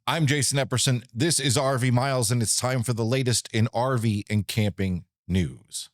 I'm Jason Epperson. This is RV Miles, and it's time for the latest in RV and camping news.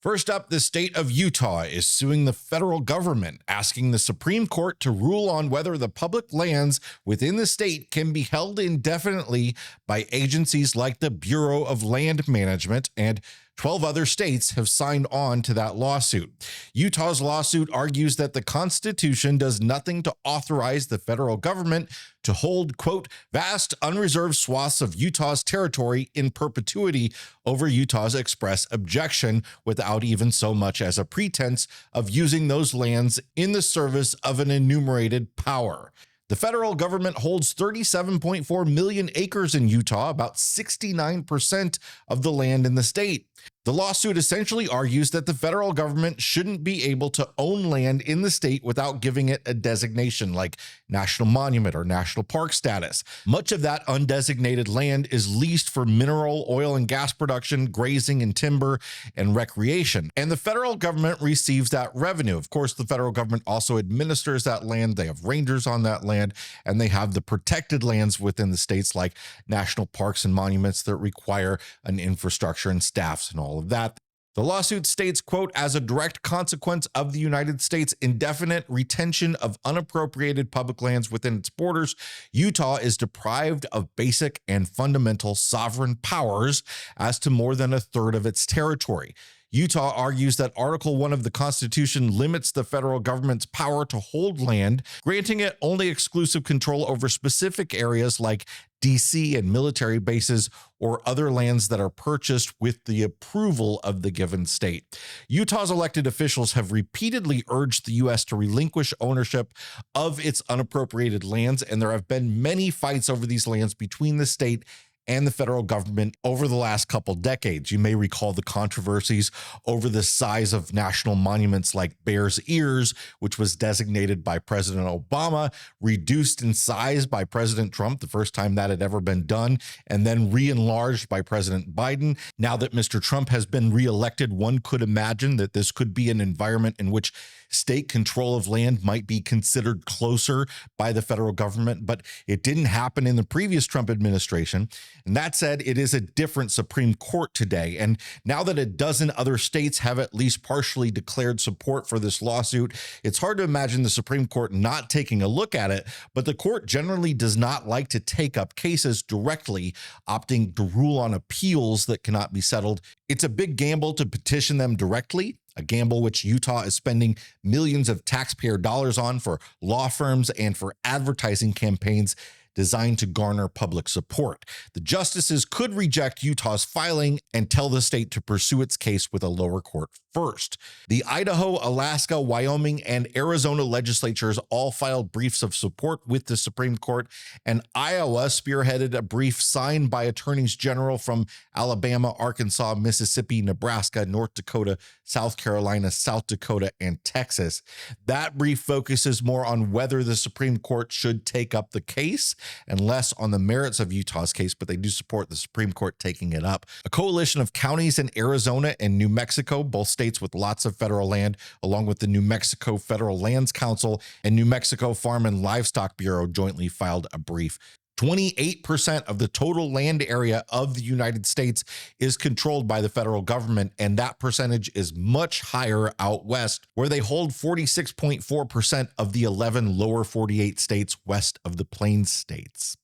First up, the state of Utah is suing the federal government, asking the Supreme Court to rule on whether the public lands within the state can be held indefinitely by agencies like the Bureau of Land Management, and 12 other states have signed on to that lawsuit. Utah's lawsuit argues that the Constitution does nothing to authorize the federal government to hold, quote, vast unreserved swaths of Utah's territory in perpetuity over Utah's express objection without even so much as a pretense of using those lands in the service of an enumerated power. The federal government holds 37.4 million acres in Utah, about 69% of the land in the state. The lawsuit essentially argues that the federal government shouldn't be able to own land in the state without giving it a designation like national monument or national park status. Much of that undesignated land is leased for mineral, oil, and gas production, grazing and timber, and recreation. And the federal government receives that revenue. Of course, the federal government also administers that land. They have rangers on that land, and they have the protected lands within the states like national parks and monuments that require an infrastructure and staffs and all of that. The lawsuit states, quote, as a direct consequence of the United States' indefinite retention of unappropriated public lands within its borders, Utah is deprived of basic and fundamental sovereign powers as to more than a third of its territory. Utah argues that Article 1 of the Constitution limits the federal government's power to hold land, granting it only exclusive control over specific areas like DC and military bases or other lands that are purchased with the approval of the given state. Utah's elected officials have repeatedly urged the U.S. to relinquish ownership of its unappropriated lands, and there have been many fights over these lands between the state and the federal government over the last couple decades. You may recall the controversies over the size of national monuments like Bears Ears, which was designated by President Obama, reduced in size by President Trump, the first time that had ever been done, and then re-enlarged by President Biden. Now that Mr. Trump has been reelected, one could imagine that this could be an environment in which state control of land might be considered closer by the federal government, but it didn't happen in the previous Trump administration. And that said, it is a different Supreme Court today. And now that a dozen other states have at least partially declared support for this lawsuit, it's hard to imagine the Supreme Court not taking a look at it, but the court generally does not like to take up cases directly, opting to rule on appeals that cannot be settled. It's a big gamble to petition them directly, a gamble which Utah is spending millions of taxpayer dollars on for law firms and for advertising campaigns designed to garner public support. The justices could reject Utah's filing and tell the state to pursue its case with a lower court first. The Idaho, Alaska, Wyoming, and Arizona legislatures all filed briefs of support with the Supreme Court, and Iowa spearheaded a brief signed by attorneys general from Alabama, Arkansas, Mississippi, Nebraska, North Dakota, South Carolina, South Dakota, and Texas. That brief focuses more on whether the Supreme Court should take up the case and less on the merits of Utah's case, but they do support the Supreme Court taking it up. A coalition of counties in Arizona and New Mexico, both states with lots of federal land, along with the New Mexico Federal Lands Council and New Mexico Farm and Livestock Bureau, jointly filed a brief. 28% of the total land area of the United States is controlled by the federal government, and that percentage is much higher out west, where they hold 46.4% of the 11 lower 48 states west of the Plains states.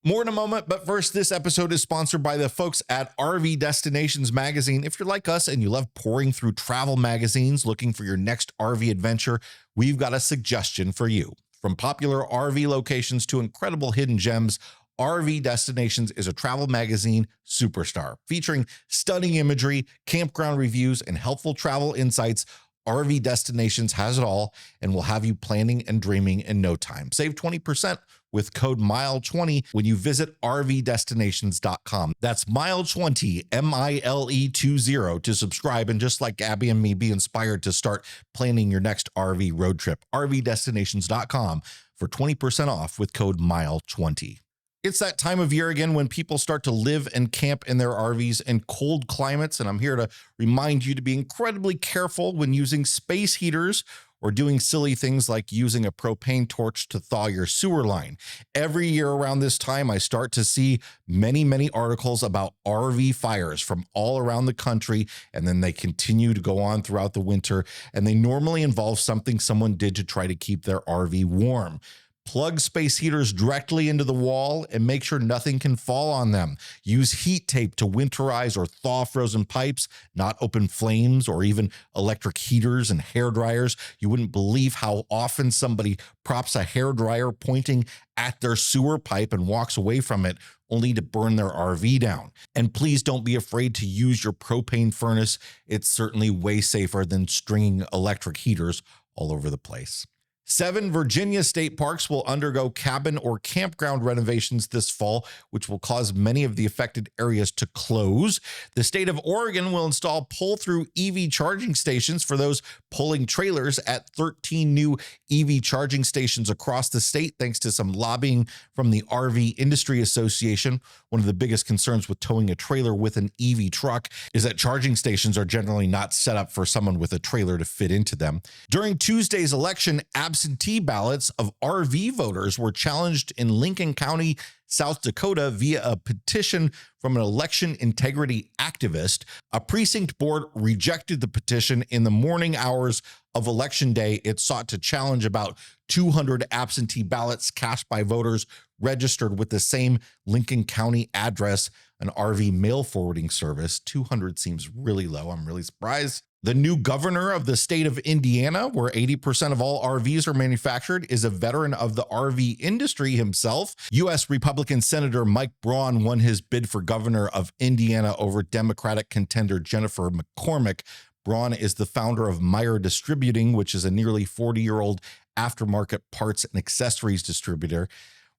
More in a moment, but first, this episode is sponsored by the folks at RV Destinations magazine. If you're like us and you love pouring through travel magazines looking for your next RV adventure, we've got a suggestion for you. From popular RV locations to incredible hidden gems, RV Destinations is a travel magazine superstar. Featuring stunning imagery, campground reviews, and helpful travel insights, RV Destinations has it all and will have you planning and dreaming in no time. Save 20% with code MILE20 when you visit rvdestinations.com. That's MILE20, MILE20 to subscribe, and just like Abby and me, be inspired to start planning your next RV road trip. rvdestinations.com for 20% off with code MILE20. It's that time of year again when people start to live and camp in their RVs in cold climates, and I'm here to remind you to be incredibly careful when using space heaters or doing silly things like using a propane torch to thaw your sewer line. Every year around this time, I start to see many articles about RV fires from all around the country, and then they continue to go on throughout the winter, and they normally involve something someone did to try to keep their RV warm. Plug space heaters directly into the wall and make sure nothing can fall on them. Use heat tape to winterize or thaw frozen pipes, not open flames or even electric heaters and hair dryers. You wouldn't believe how often somebody props a hair dryer pointing at their sewer pipe and walks away from it only to burn their RV down. And please don't be afraid to use your propane furnace. It's certainly way safer than stringing electric heaters all over the place. 7 Virginia state parks will undergo cabin or campground renovations this fall, which will cause many of the affected areas to close. The state of Oregon will install pull-through EV charging stations for those pulling trailers at 13 new EV charging stations across the state, thanks to some lobbying from the RV Industry Association. One of the biggest concerns with towing a trailer with an EV truck is that charging stations are generally not set up for someone with a trailer to fit into them. During Tuesday's election, absentee ballots of RV voters were challenged in Lincoln County, South Dakota via a petition from an election integrity activist. A precinct board rejected the petition in the morning hours of Election Day. It sought to challenge about 200 absentee ballots cast by voters registered with the same Lincoln County address, an RV mail forwarding service. 200 seems really low. I'm really surprised. The new governor of the state of Indiana, where 80% of all RVs are manufactured, is a veteran of the RV industry himself. U.S. Republican Senator Mike Braun won his bid for governor of Indiana over Democratic contender Jennifer McCormick. Braun is the founder of Meyer Distributing, which is a nearly 40-year-old aftermarket parts and accessories distributor.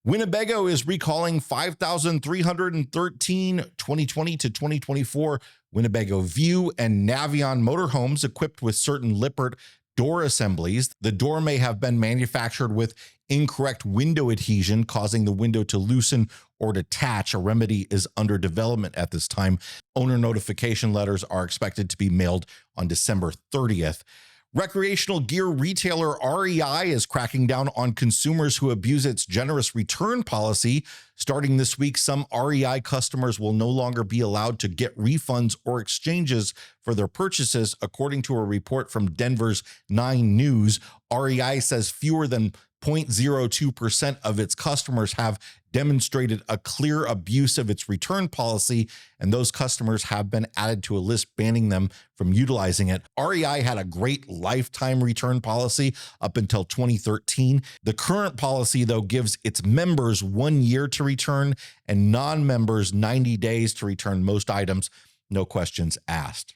Winnebago is recalling 5,313 2020 to 2024 Winnebago View and Navion motorhomes equipped with certain Lippert door assemblies. The door may have been manufactured with incorrect window adhesion, causing the window to loosen or detach. A remedy is under development at this time. Owner notification letters are expected to be mailed on December 30th. Recreational gear retailer REI is cracking down on consumers who abuse its generous return policy. Starting this week, some REI customers will no longer be allowed to get refunds or exchanges for their purchases, according to a report from Denver's 9 News. REI says fewer than 0.02% of its customers have demonstrated a clear abuse of its return policy, and those customers have been added to a list banning them from utilizing it. REI had a great lifetime return policy up until 2013. The current policy, though, gives its members 1 year to return and non-members 90 days to return most items, no questions asked.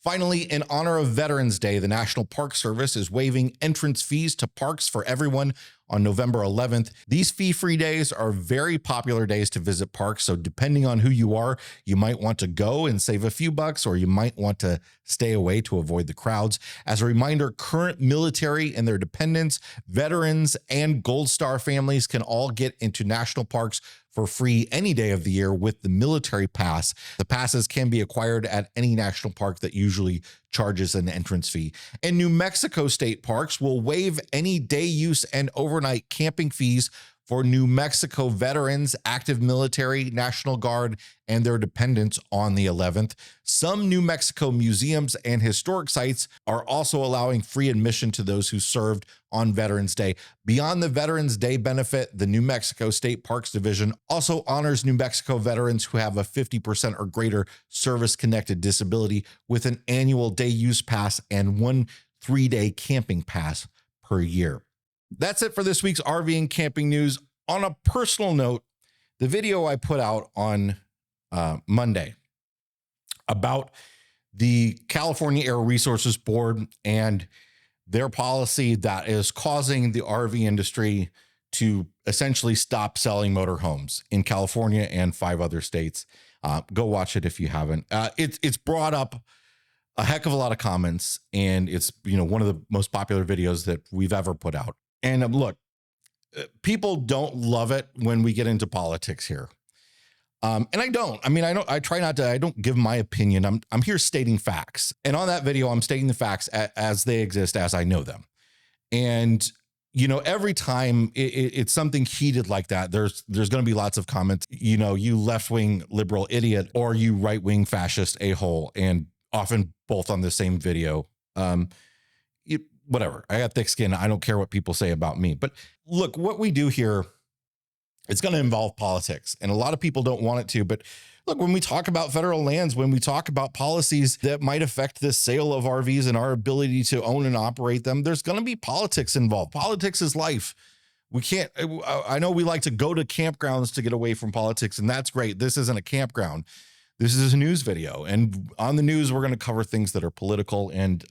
Finally, in honor of Veterans Day, the National Park Service is waiving entrance fees to parks for everyone on November 11th. These fee-free days are very popular days to visit parks, so depending on who you are, you might want to go and save a few bucks, or you might want to stay away to avoid the crowds. As a reminder, current military and their dependents, veterans, and Gold Star families can all get into national parks for free any day of the year with the military pass. The passes can be acquired at any national park that usually charges an entrance fee. And New Mexico state parks will waive any day use and overnight camping fees for New Mexico veterans, active military, National Guard, and their dependents on the 11th. Some New Mexico museums and historic sites are also allowing free admission to those who served on Veterans Day. Beyond the Veterans Day benefit, the New Mexico State Parks Division also honors New Mexico veterans who have a 50% or greater service-connected disability with an annual day use pass and 1 3-day camping pass per year. That's it for this week's RV and camping news. On a personal note, the video I put out on Monday about the California Air Resources Board and their policy that is causing the RV industry to essentially stop selling motorhomes in California and 5 other states. Go watch it if you haven't. It's brought up a heck of a lot of comments, and it's one of the most popular videos that we've ever put out. And look, people don't love it when we get into politics here. And I don't. I try not to. I don't give my opinion. I'm here stating facts. And on that video, I'm stating the facts as they exist, as I know them. And every time it's something heated like that, there's going to be lots of comments, you left-wing liberal idiot or you right-wing fascist a-hole, and often both on the same video. Whatever. I got thick skin. I don't care what people say about me. But look, what we do here, it's going to involve politics, and a lot of people don't want it to. But look, when we talk about federal lands, when we talk about policies that might affect the sale of RVs and our ability to own and operate them, there's going to be politics involved. Politics is life. We can't, I know we like to go to campgrounds to get away from politics, and that's great. This isn't a campground. This is a news video. And on the news, we're going to cover things that are political. And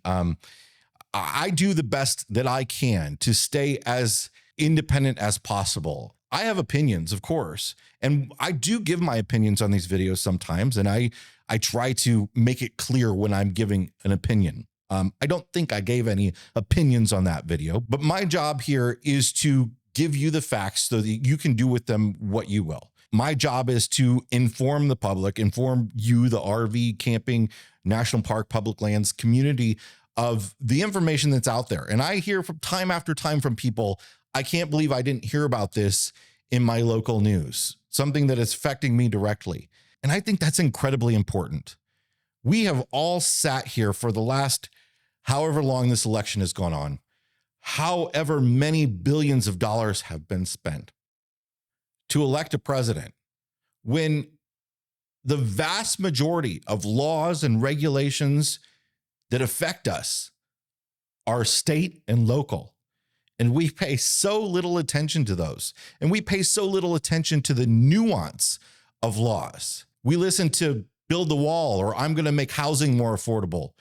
I do the best that I can to stay as independent as possible. I have opinions, of course, and I do give my opinions on these videos sometimes, and I try to make it clear when I'm giving an opinion. I don't think I gave any opinions on that video, but my job here is to give you the facts so that you can do with them what you will. My job is to inform the public, inform you, the RV, camping, national park, public lands community, of the information that's out there. And I hear from time after time from people, I can't believe I didn't hear about this in my local news, something that is affecting me directly. And I think that's incredibly important. We have all sat here for the last however long this election has gone on, however many billions of dollars have been spent to elect a president, when the vast majority of laws and regulations that affect us are state and local. And we pay so little attention to those. And we pay so little attention to the nuance of laws. We listen to build the wall, or I'm going to make housing more affordable,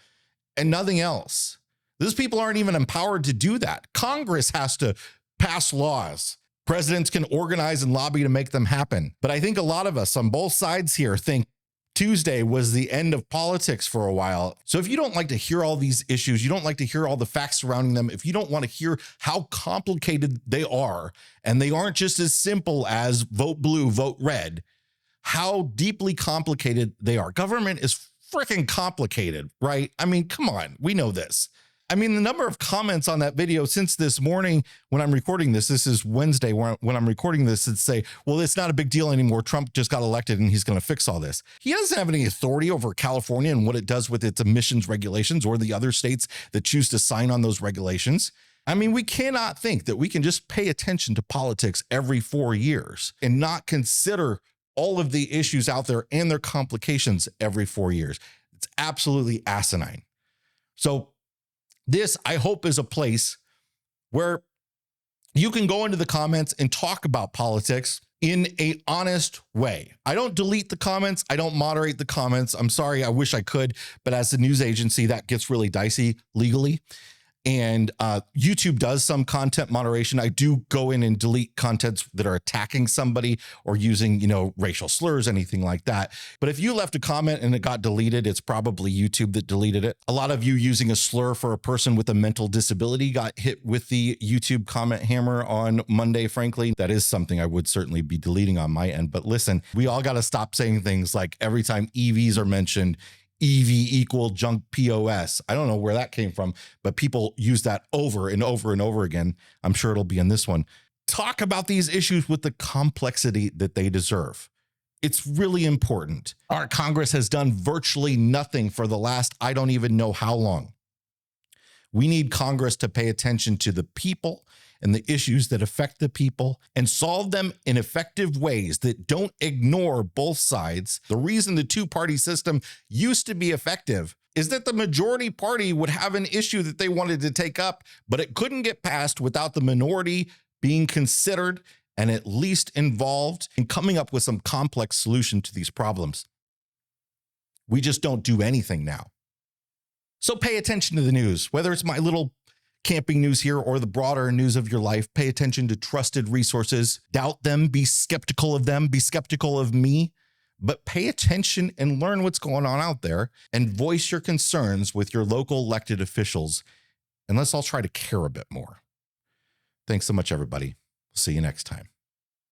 and nothing else. Those people aren't even empowered to do that. Congress has to pass laws. Presidents can organize and lobby to make them happen. But I think a lot of us on both sides here think Tuesday was the end of politics for a while. So if you don't like to hear all these issues, you don't like to hear all the facts surrounding them, if you don't want to hear how complicated they are, and they aren't just as simple as vote blue, vote red, how deeply complicated they are. Government is freaking complicated, right? I mean, come on, we know this. I mean, the number of comments on that video since this morning when I'm recording this is Wednesday when I'm recording this, that say, well, it's not a big deal anymore. Trump just got elected and he's going to fix all this. He doesn't have any authority over California and what it does with its emissions regulations, or the other states that choose to sign on those regulations. I mean, we cannot think that we can just pay attention to politics every 4 years and not consider all of the issues out there and their complications every 4 years. It's absolutely asinine. So this, I hope, is a place where you can go into the comments and talk about politics in an honest way. I don't delete the comments. I don't moderate the comments. I'm sorry. I wish I could. But as a news agency, that gets really dicey legally. And YouTube does some content moderation. I do go in and delete contents that are attacking somebody or using, racial slurs, anything like that. But if you left a comment and it got deleted, it's probably YouTube that deleted it. A lot of you using a slur for a person with a mental disability got hit with the YouTube comment hammer on Monday. Frankly, that is something I would certainly be deleting on my end. But listen, we all got to stop saying things like every time EVs are mentioned, EV equal junk POS. I don't know where that came from, but people use that over and over and over again. I'm sure it'll be in this one. Talk about these issues with the complexity that they deserve. It's really important. Our Congress has done virtually nothing for the last, I don't even know how long. We need Congress to pay attention to the people and the issues that affect the people and solve them in effective ways that don't ignore both sides. The reason the two-party system used to be effective is that the majority party would have an issue that they wanted to take up, but it couldn't get passed without the minority being considered and at least involved in coming up with some complex solution to these problems. We just don't do anything now. So pay attention to the news, whether it's my little camping news here or the broader news of your life. Pay attention to trusted resources. Doubt them, be skeptical of them, be skeptical of me, but pay attention and learn what's going on out there and voice your concerns with your local elected officials. And let's all try to care a bit more. Thanks so much, everybody. See you next time.